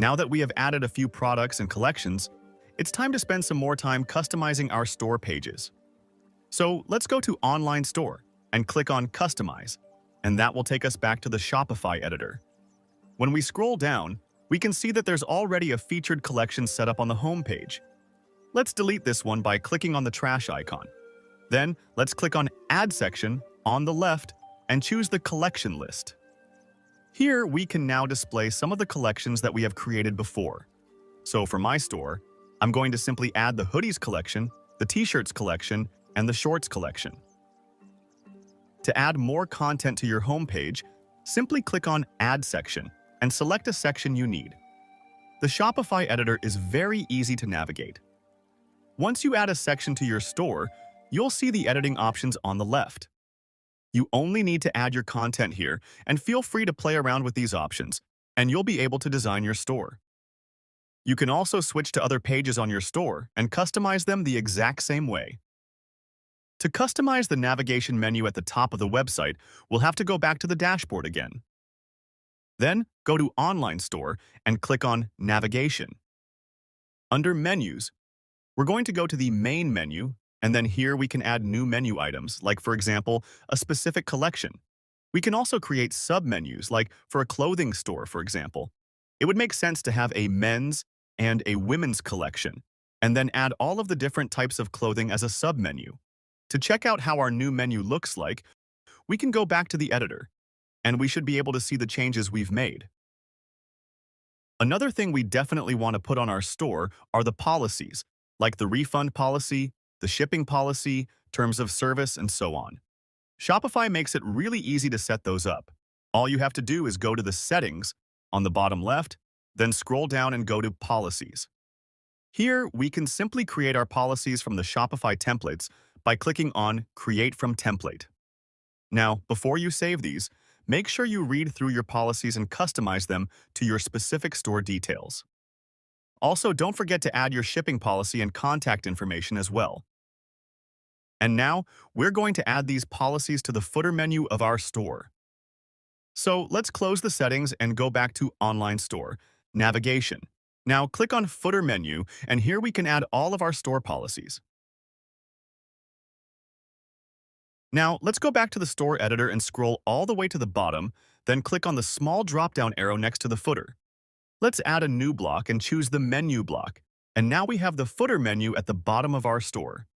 Now that we have added a few products and collections, it's time to spend some more time customizing our store pages. So let's go to Online Store and click on Customize, and that will take us back to the Shopify editor. When we scroll down, we can see that there's already a featured collection set up on the home page. Let's delete this one by clicking on the trash icon. Then, let's click on Add section on the left and choose the collection list. Here, we can now display some of the collections that we have created before. So for my store, I'm going to simply add the hoodies collection, the t-shirts collection, and the shorts collection. To add more content to your homepage, simply click on Add section and select a section you need. The Shopify editor is very easy to navigate. Once you add a section to your store, you'll see the editing options on the left. You only need to add your content here, and feel free to play around with these options, and you'll be able to design your store. You can also switch to other pages on your store and customize them the exact same way. To customize the navigation menu at the top of the website, we'll have to go back to the dashboard again. Then, go to Online Store and click on Navigation. Under Menus, we're going to go to the Main menu, and then here we can add new menu items, like, for example, a specific collection. We can also create sub-menus, like for a clothing store, for example. It would make sense to have a men's and a women's collection, and then add all of the different types of clothing as a sub-menu. To check out how our new menu looks like, we can go back to the editor, and we should be able to see the changes we've made. Another thing we definitely want to put on our store are the policies, like the refund policy, the shipping policy, terms of service, and so on. Shopify makes it really easy to set those up. All you have to do is go to the Settings on the bottom left, then scroll down and go to Policies. Here, we can simply create our policies from the Shopify templates by clicking on Create from Template. Now, before you save these, make sure you read through your policies and customize them to your specific store details. Also, don't forget to add your shipping policy and contact information as well. And now, we're going to add these policies to the footer menu of our store. So let's close the settings and go back to Online Store, Navigation. Now click on Footer menu, and here we can add all of our store policies. Now let's go back to the store editor and scroll all the way to the bottom, then click on the small drop-down arrow next to the footer. Let's add a new block and choose the Menu block, and now we have the footer menu at the bottom of our store.